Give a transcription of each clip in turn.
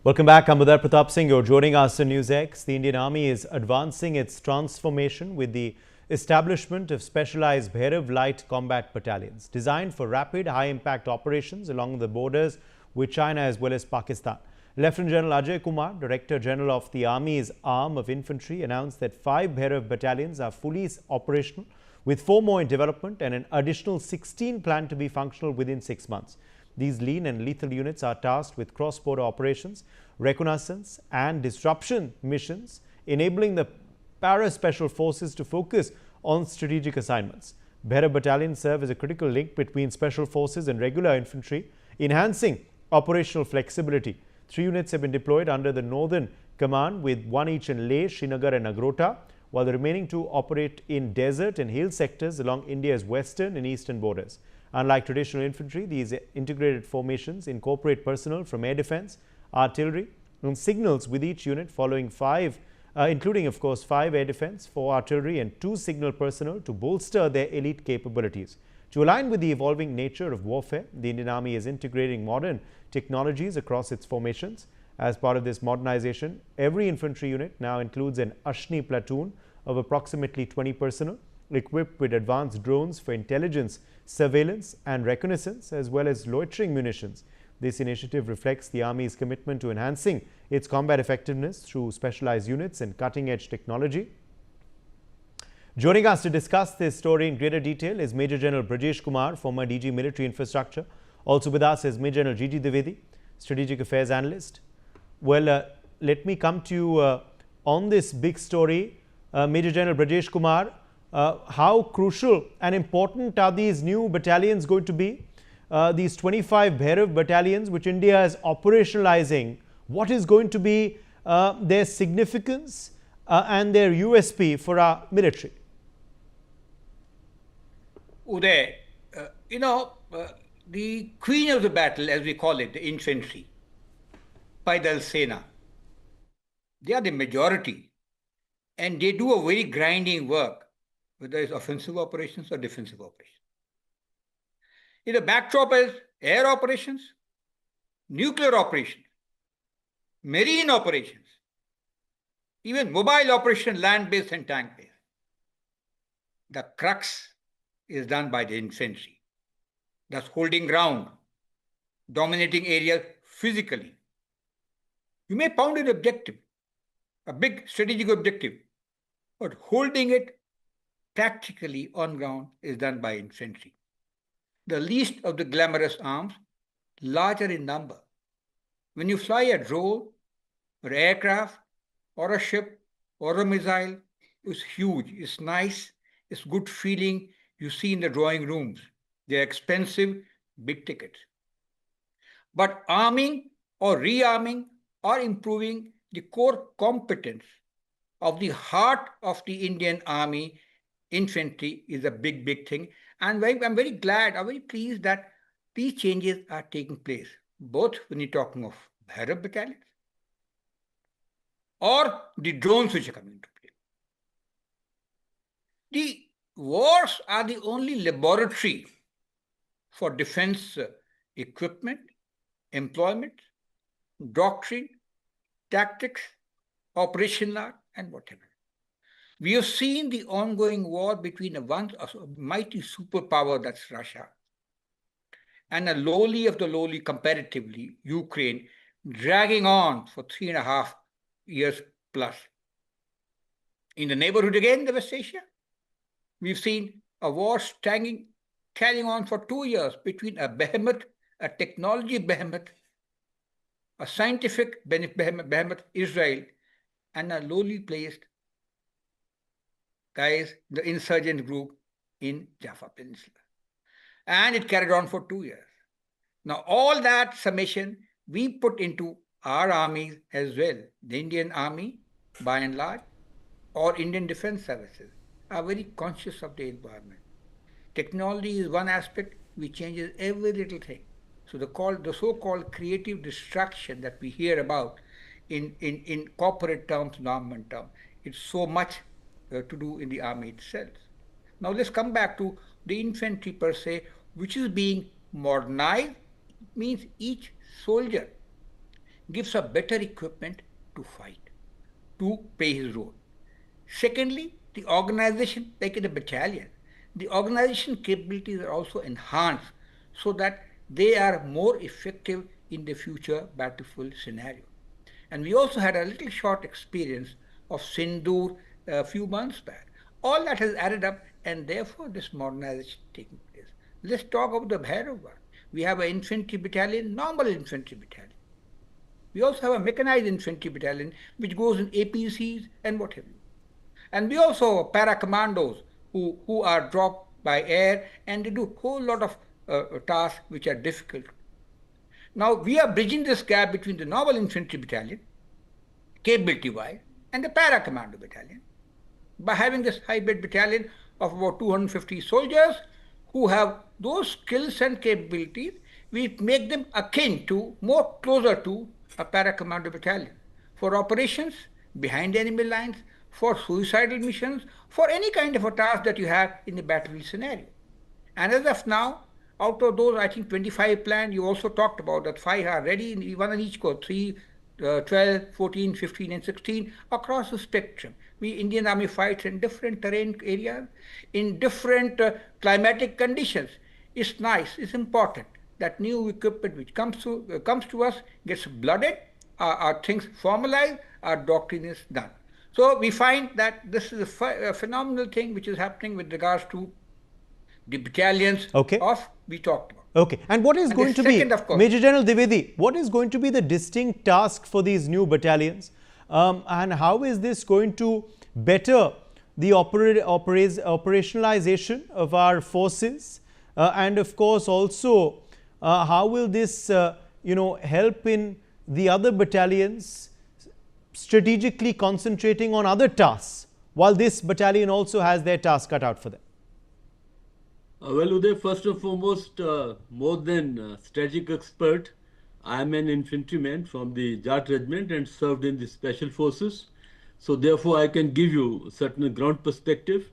Welcome back. I'm Bhairav Pratap Singh. You're joining us on NewsX. The Indian Army is advancing its transformation with the establishment of specialized Bhairav Light Combat Battalions designed for rapid, high-impact operations along the borders with China as well as Pakistan. Lieutenant General Ajay Kumar, Director General of the Army's arm of infantry, announced that 5 Bhairav battalions are fully operational, with 4 more in development and an additional 16 planned to be functional within 6 months. These lean and lethal units are tasked with cross-border operations, reconnaissance and disruption missions, enabling the para-special forces to focus on strategic assignments. Bhairav battalions serve as a critical link between special forces and regular infantry, enhancing operational flexibility. 3 units have been deployed under the Northern Command, with 1 each in Leh, Srinagar and Agrota, while the remaining 2 operate in desert and hill sectors along India's western and eastern borders. Unlike traditional infantry, these integrated formations incorporate personnel from air defense, artillery and signals, with each unit following 5, including of course 5 air defense, 4 artillery and 2 signal personnel to bolster their elite capabilities. To align with the evolving nature of warfare, the Indian Army is integrating modern technologies across its formations. As part of this modernization, every infantry unit now includes an Ashni platoon of approximately 20 personnel, equipped with advanced drones for intelligence, surveillance and reconnaissance, as well as loitering munitions. This initiative reflects the Army's commitment to enhancing its combat effectiveness through specialized units and cutting-edge technology. Joining us to discuss this story in greater detail is Major General Brajesh Kumar, former DG Military Infrastructure. Also with us is Major General Gigi Dwivedi, Strategic Affairs Analyst. Well, let me come to you on this big story. Major General Brajesh Kumar, how crucial and important are these new battalions going to be? These 25 Bhairav battalions which India is operationalizing, what is going to be their significance and their USP for our military? Uday, the queen of the battle, as we call it, the infantry, Paidal Sena, they are the majority and they do a very grinding work, whether it's offensive operations or defensive operations. In the backdrop is air operations, nuclear operations, marine operations, even mobile operation, land-based and tank-based. The crux is done by the infantry. That's holding ground, dominating areas physically. You may pound an objective, a big strategic objective, but holding it practically on ground is done by infantry. The least of the glamorous arms, larger in number. When you fly a drone or aircraft or a ship or a missile, it's huge, it's nice, it's good feeling. You see in the drawing rooms, they're expensive, big tickets. But arming or rearming or improving the core competence of the heart of the Indian Army infantry is a big, big thing. And I'm very glad, I'm very pleased that these changes are taking place, both when you're talking of Bhairav battalions or the drones which are coming into play. The wars are the only laboratory for defense equipment, employment, doctrine, tactics, operational art, and whatever. We have seen the ongoing war between a mighty superpower, that's Russia, and a lowly of the lowly, comparatively, Ukraine, dragging on for 3.5 years plus. In the neighborhood again, the West Asia, we've seen a war carrying on for 2 years between a behemoth, a technology behemoth, a scientific behemoth, Israel, and a lowly placed guys, the insurgent group in Jaffa Peninsula. And it carried on for 2 years. Now, all that summation we put into our armies as well. The Indian Army, by and large, or Indian Defense Services, are very conscious of the environment. Technology is one aspect which changes every little thing. So the so-called creative destruction that we hear about in corporate terms, government terms, it's so much to do in the army itself. Now let's come back to the infantry per se, which is being modernized. It means each soldier gives a better equipment to fight, to play his role. Secondly, the organization, like in a battalion, the organization capabilities are also enhanced so that they are more effective in the future battlefield scenario. And we also had a little short experience of Sindoor a few months back. All that has added up, and therefore this modernization taking place. Let's talk about the Bhairav one. We have an infantry battalion, normal infantry battalion. We also have a mechanized infantry battalion which goes in APCs and what have you. And we also have para commandos who are dropped by air and they do a whole lot of tasks which are difficult. Now we are bridging this gap between the normal infantry battalion, capability wise, and the para commando battalion by having this hybrid battalion of about 250 soldiers who have those skills and capabilities. We make them akin to, more closer to, a para commando battalion for operations behind enemy lines, for suicidal missions, for any kind of a task that you have in the battlefield scenario. And as of now, out of those, I think 25 planned, you also talked about that 5 are ready, in one in each corps, 3, 12, 14, 15, and 16, across the spectrum. We Indian Army fights in different terrain areas, in different climatic conditions. It's nice, it's important that new equipment which comes to us gets blooded, our things formalized, our doctrine is done. So we find that this is a phenomenal thing which is happening with regards to the battalions of we talked about. Okay. And what is going to be, Major General Dwivedi, what is going to be the distinct task for these new battalions? And how is this going to better the operationalization of our forces? And of course, also, how will this, help in the other battalions strategically concentrating on other tasks, while this battalion also has their task cut out for them? Well, Uday, first and foremost, more than strategic expert, I am an infantryman from the Jat Regiment and served in the Special Forces. So therefore, I can give you certain ground perspective.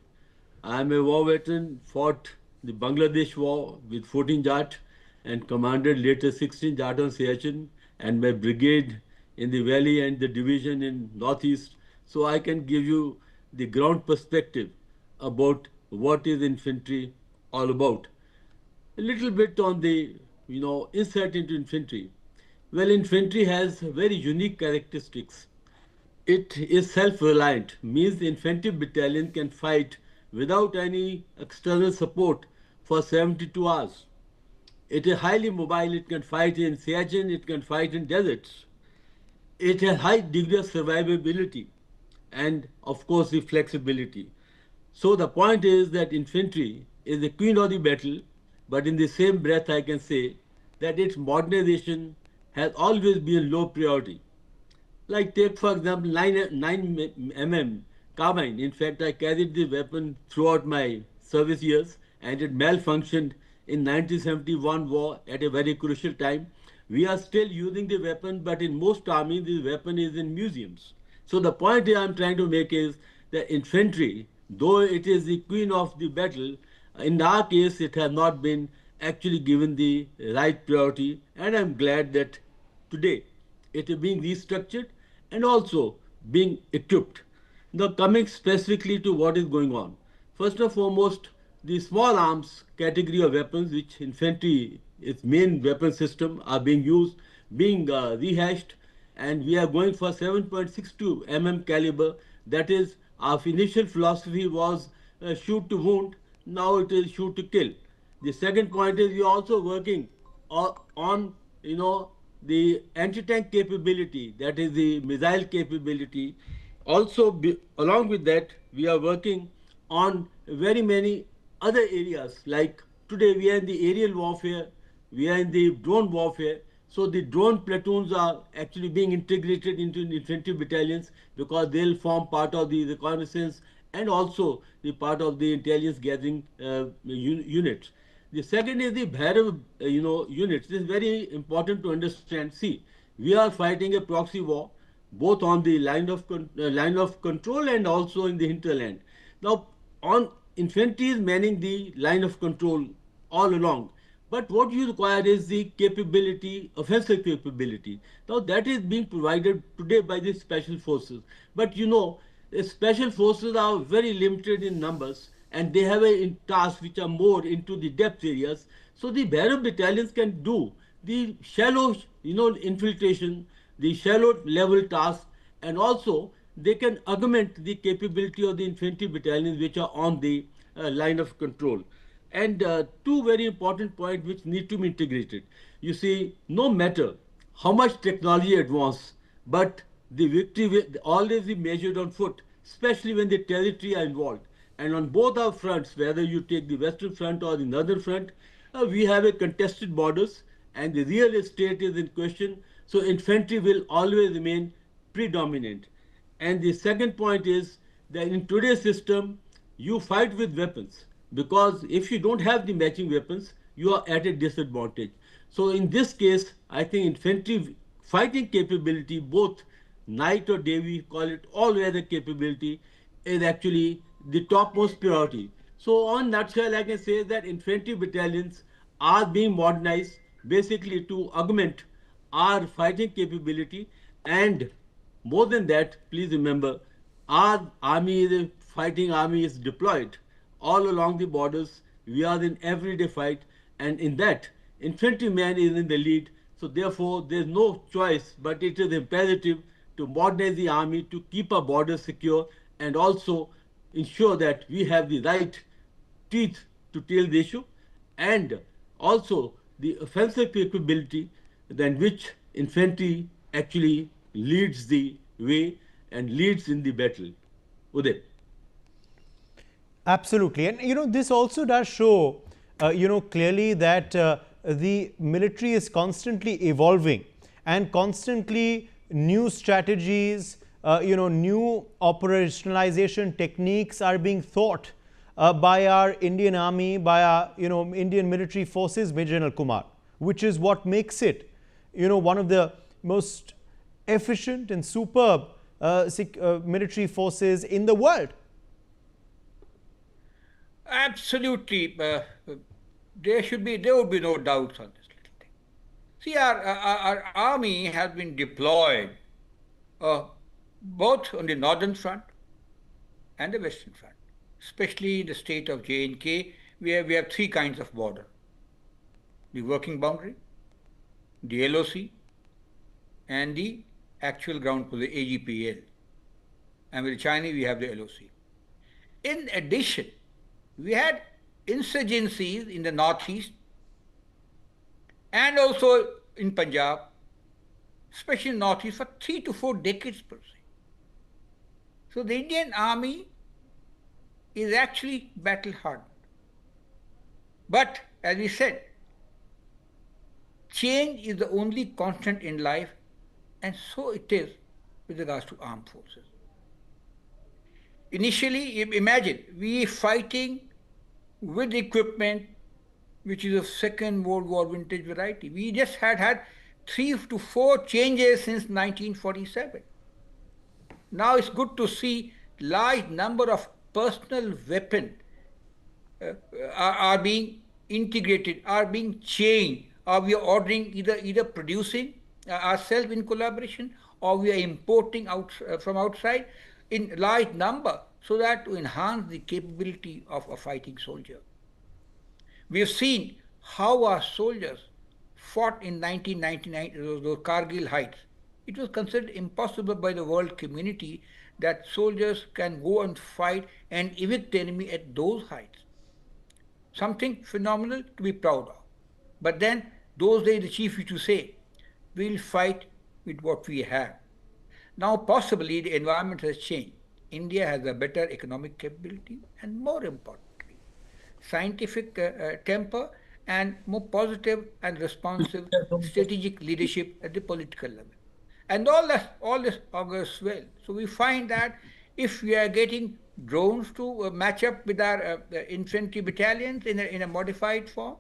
I am a war veteran, fought the Bangladesh War with 14 Jat and commanded later 16 Jat on Siachen and my brigade in the valley and the division in northeast. So I can give you the ground perspective about what is infantry all about. A little bit on the insight into infantry. Well, infantry has very unique characteristics. It is self-reliant, means the infantry battalion can fight without any external support for 72 hours. It is highly mobile, it can fight in Siachen, it can fight in deserts. It has high degree of survivability and of course the flexibility. So the point is that infantry is the queen of the battle, but in the same breath I can say that its modernization has always been low priority. Like take for example 9mm carbine. In fact, I carried the weapon throughout my service years and it malfunctioned in 1971 war at a very crucial time. We are still using the weapon, but in most armies the weapon is in museums. So the point here I am trying to make is that infantry, though it is the queen of the battle, in our case it has not been actually given the right priority, and I am glad that today it is being restructured and also being equipped. Now coming specifically to what is going on. First and foremost, the small arms category of weapons, which infantry its main weapon system, are being used, being rehashed, and we are going for 7.62 mm caliber. That is, our initial philosophy was shoot to wound, now it is shoot to kill. The second point is we are also working on the anti-tank capability, that is the missile capability. Also, along with that, we are working on very many other areas. Like today, we are in the aerial warfare, we are in the drone warfare. So the drone platoons are actually being integrated into infantry battalions because they'll form part of the reconnaissance and also the part of the intelligence gathering units. The second is the Bhairav, units. This is very important to understand. See, we are fighting a proxy war, both on the line of control and also in the hinterland. Now, on infantry is manning the line of control all along, But what you require is the capability, offensive capability. Now that is being provided today by the special forces. But you know, the special forces are very limited in numbers and they have tasks which are more into the depth areas. So the Bhairav battalions can do the shallow, infiltration, the shallow level tasks, and also they can augment the capability of the infantry battalions which are on the line of control. And two very important points which need to be integrated. You see, no matter how much technology advance, but the victory will always be measured on foot, especially when the territory are involved. And on both our fronts, whether you take the western front or the northern front, we have a contested borders and the real estate is in question. So infantry will always remain predominant. And the second point is that in today's system, you fight with weapons because if you don't have the matching weapons, you are at a disadvantage. So in this case, I think infantry fighting capability, both night or day, we call it all-weather capability, is actually the topmost priority. So on nutshell, I can say that infantry battalions are being modernized basically to augment our fighting capability, and more than that, please remember, our army is a fighting army is deployed all along the borders. We are in everyday fight, and in that, infantryman is in the lead. So therefore, there is no choice, but it is imperative to modernize the army to keep our borders secure and also ensure that we have the right teeth to tail the issue, and also the offensive capability than which infantry actually leads the way and leads in the battle. Uday. Absolutely. And, this also does show, clearly that the military is constantly evolving and constantly new strategies, new operationalization techniques are being thought by our Indian Army, by our, Indian military forces, Major General Kumar, which is what makes it, one of the most efficient and superb military forces in the world. Absolutely. There would be no doubts on this little thing. See, our army has been deployed both on the northern front and the western front, especially in the state of J&K, where we have three kinds of border: the working boundary, the LOC, and the actual ground police, AGPL. And with China, we have the LOC. In addition, we had insurgencies in the northeast and also in Punjab, especially in northeast, for 3 to 4 decades per se. So the Indian army is actually battle hardened. But as we said, change is the only constant in life, and so it is with regards to armed forces. Initially, imagine, we fighting with equipment which is of Second World War vintage variety. We just had 3 to 4 changes since 1947. Now it's good to see large number of personal weapons are being integrated, are being changed, or we are ordering either producing ourselves in collaboration, or we are importing out from outside in large number, so that to enhance the capability of a fighting soldier. We have seen how our soldiers fought in 1999, those Kargil heights. It was considered impossible by the world community that soldiers can go and fight and evict the enemy at those heights. Something phenomenal to be proud of. But then, those days the chief used to say, we'll fight with what we have. Now possibly the environment has changed. India has a better economic capability and, more importantly, scientific temper and more positive and responsive strategic leadership at the political level. And all this augurs well. So we find that if we are getting drones to match up with our infantry battalions in a modified form,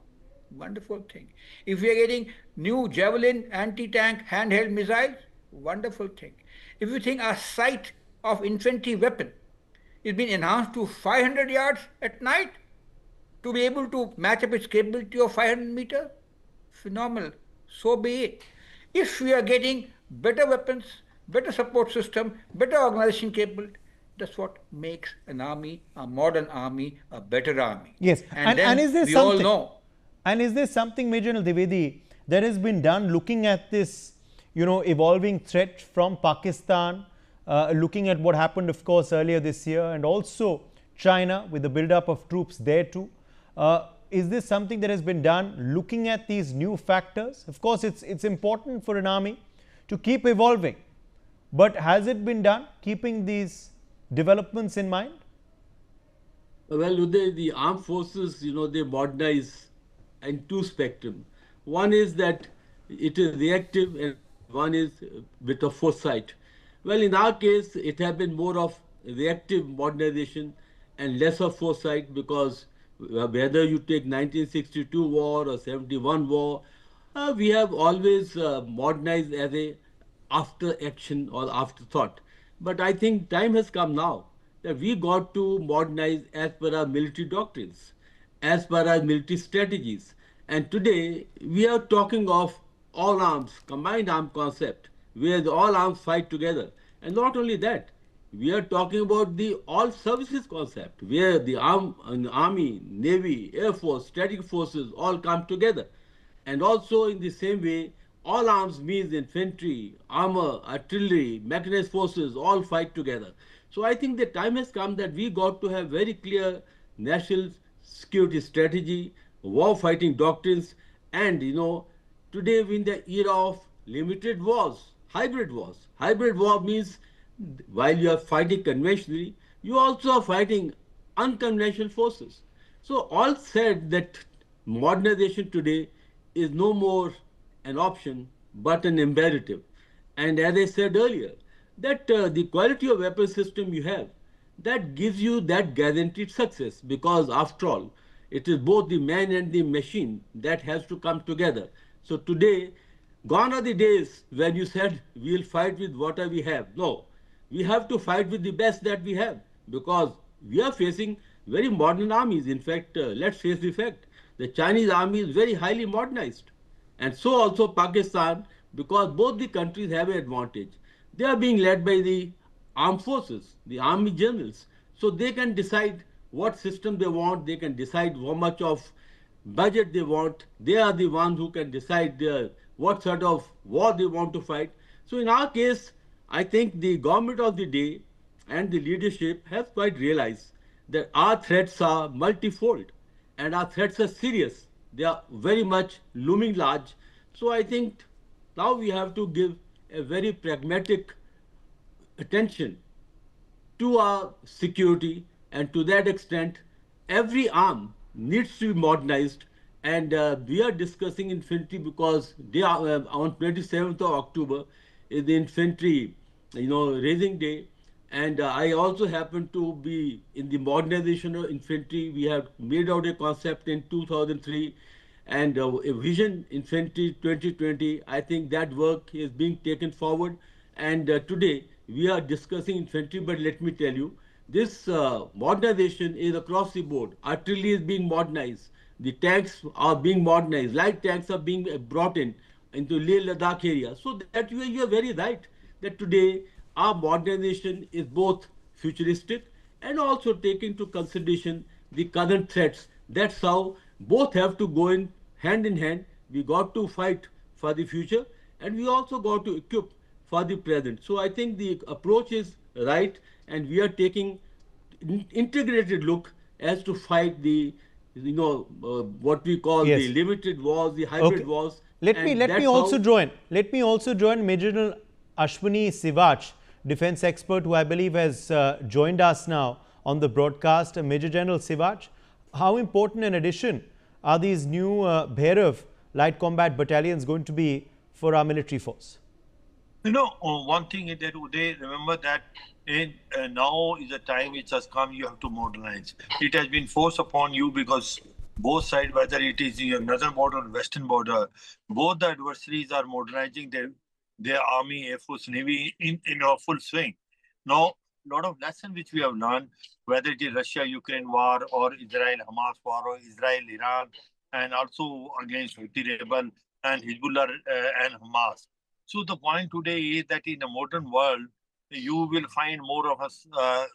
wonderful thing. If we are getting new Javelin anti-tank handheld missiles, wonderful thing. If you think our sight of infantry weapon is being enhanced to 500 yards at night, to be able to match up its capability of 500 meter? Phenomenal. So be it. If we are getting better weapons, better support system, better organization capability, that's what makes an army, a modern army, a better army. Yes, And and is then there we all something? know. And is there something, Major General Dwivedi, that has been done looking at this, evolving threat from Pakistan, looking at what happened, of course, earlier this year, and also China with the build-up of troops there too? Is this something that has been done looking at these new factors? Of course, it's important for an army to keep evolving, but has it been done keeping these developments in mind? Well, Uday, the armed forces, they modernize in two spectrum. One is that it is reactive and one is with a foresight. Well, in our case, it has been more of reactive modernization and less of foresight because whether you take 1962 war or 71 war, we have always modernized as a after action or afterthought. But I think time has come now that we got to modernize as per our military doctrines, as per our military strategies. And today we are talking of all arms, combined arm concept, where the all arms fight together. And not only that, we are talking about the all services concept, where the army, navy, air force, strategic forces all come together. And also in the same way, all arms means infantry, armor, artillery, mechanized forces all fight together. So I think the time has come that we got to have very clear national security strategy, war fighting doctrines, and today we're in the era of limited wars, hybrid wars. Hybrid war means while you are fighting conventionally, you also are fighting unconventional forces. So all said that modernization today is no more an option but an imperative. And as I said earlier, that the quality of weapon system you have, that gives you that guaranteed success because after all, it is both the man and the machine that has to come together. So today, gone are the days when you said we'll fight with what we have. No, we have to fight with the best that we have because we are facing very modern armies. In fact, let's face the fact, the Chinese army is very highly modernized. And so also Pakistan, because both the countries have an advantage. They are being led by the armed forces, the army generals. So they can decide what system they want, they can decide how much of budget they want. They are the ones who can decide what sort of war they want to fight. So in our case, I think the government of the day and the leadership have quite realized that our threats are multifold and our threats are serious. They are very much looming large. So I think now we have to give a very pragmatic attention to our security, and to that extent, every arm needs to be modernized. And we are discussing infantry because they are, on 27th of October is the infantry, raising day. And I also happen to be in the modernization of infantry. We have made out a concept in 2003 and a vision infantry 2020. I think that work is being taken forward. And today we are discussing infantry, but let me tell you, this modernization is across the board. Artillery is being modernized. The tanks are being modernized. Light tanks are being brought in into Leh Ladakh area. So that you are very right that today our modernization is both futuristic and also take into consideration the current threats. That's how both have to go in hand. We got to fight for the future and we also got to equip for the present. So I think the approach is right and we are taking integrated look as to fight the what we call Yes. the limited wars, the hybrid wars. Let me also join Major General Ashwini Sivach, defense expert, who I believe has joined us now on the broadcast. Major General Sivach, how important an addition are these new Bhairav Light Combat Battalions going to be for our military force? One thing is that they remember that now is the time which has come, you have to modernize. It has been forced upon you because both sides, whether it is the northern border or western border, both the adversaries are modernizing their army, air force, navy in full swing. Now, lot of lessons which we have learned, whether it is Russia-Ukraine war or Israel-Hamas war or Israel-Iran, and also against Houthi rebel and Hezbollah and Hamas. So the point today is that in a modern world, you will find more of a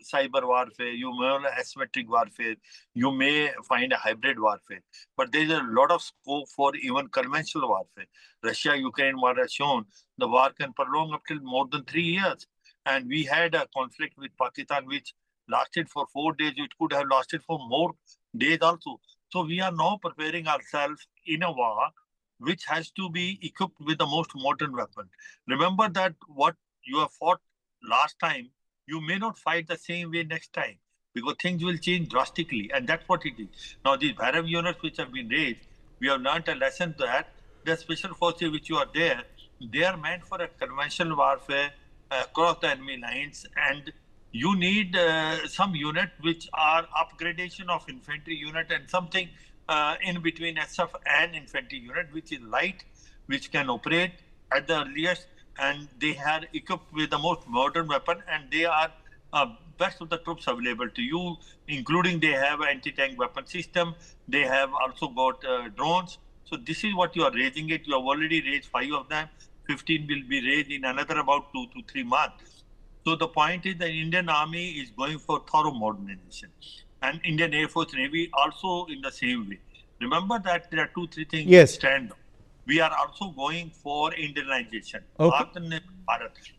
cyber warfare, you may have asymmetric warfare, you may find a hybrid warfare. But there is a lot of scope for even conventional warfare. Russia-Ukraine war has shown the war can prolong up till more than 3 years. And we had a conflict with Pakistan which lasted for 4 days. It could have lasted for more days also. So we are now preparing ourselves in a war which has to be equipped with the most modern weapon. Remember that what you have fought last time, you may not fight the same way next time because things will change drastically, and that's what it is. Now, these Bhairav units which have been raised, we have learned a lesson that the special forces which you are there, they are meant for a conventional warfare across the enemy lines, and you need some unit which are upgradation of infantry unit and something in between SF and infantry unit, which is light, which can operate at the earliest, and they are equipped with the most modern weapon, and they are best of the troops available to you, including they have anti-tank weapon system. They have also got drones. So this is what you are raising it. You have already raised 5 of them. 15 will be raised in another about 2 to 3 months. So the point is the Indian Army is going for thorough modernization, and Indian Air Force Navy also in the same way. Remember that there are 2-3 things Yes. stand on. We are also going for Indianization. Okay.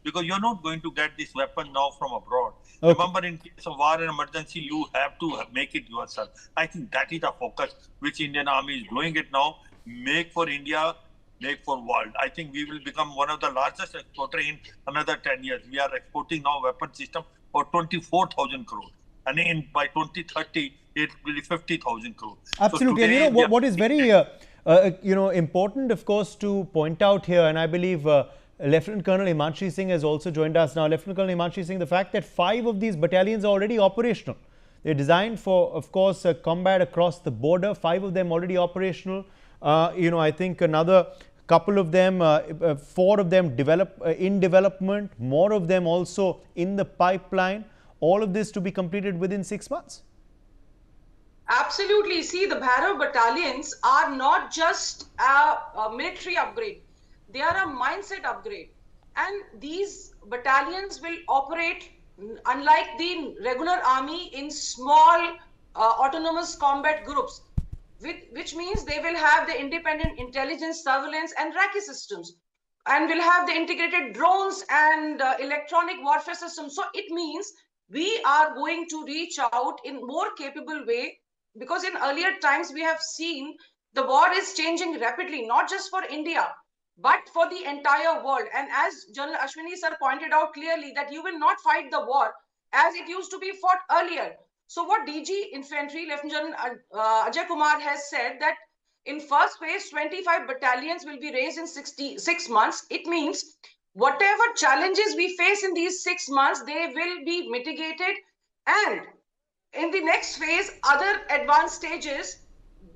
Because you're not going to get this weapon now from abroad. Okay. Remember, in case of war and emergency, you have to make it yourself. I think that is the focus which Indian Army is doing it now. Make for India, make for world. I think we will become one of the largest exporter in another 10 years. We are exporting now weapon system for 24,000 crore. And by 2030, it will be 50,000 crore. Absolutely. So and today, what is very important, of course, to point out here, and I believe Lieutenant Colonel Himanshi Singh has also joined us now. Lieutenant Colonel Himanshi Singh, the fact that 5 of these battalions are already operational. They're designed for, of course, combat across the border. 5 of them already operational. I think another couple of them, 4 of them in development, more of them also in the pipeline. All of this to be completed within 6 months. Absolutely. See, the Bhairav battalions are not just a military upgrade. They are a mindset upgrade. And these battalions will operate, unlike the regular army, in small autonomous combat groups, which means they will have the independent intelligence, surveillance, and Raki systems, and will have the integrated drones and electronic warfare systems. So it means we are going to reach out in more capable way, because in earlier times we have seen the war is changing rapidly, not just for India, but for the entire world. And as General Ashwini sir pointed out clearly, that you will not fight the war as it used to be fought earlier. So what DG Infantry Lieutenant General Ajay Kumar has said, that in first phase, 25 battalions will be raised in 6 months. It means whatever challenges we face in these 6 months, they will be mitigated. And in the next phase, other advanced stages,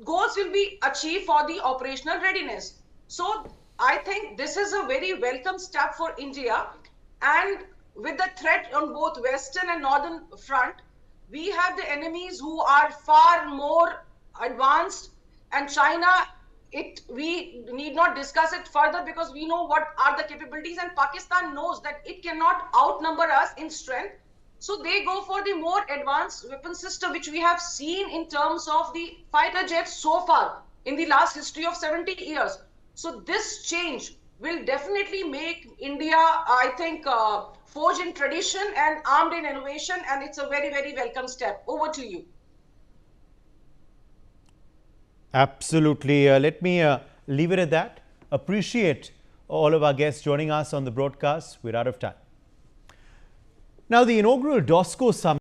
goals will be achieved for the operational readiness. So I think this is a very welcome step for India. And with the threat on both Western and Northern front, we have the enemies who are far more advanced, and China, we need not discuss it further because we know what are the capabilities, and Pakistan knows that it cannot outnumber us in strength. So they go for the more advanced weapon system, which we have seen in terms of the fighter jets so far in the last history of 70 years. So this change will definitely make India, I think, forged in tradition and armed in innovation, and it's a very, very welcome step. Over to you. Absolutely. Let me leave it at that. Appreciate all of our guests joining us on the broadcast. We're out of time. Now, the inaugural DOSCO Summit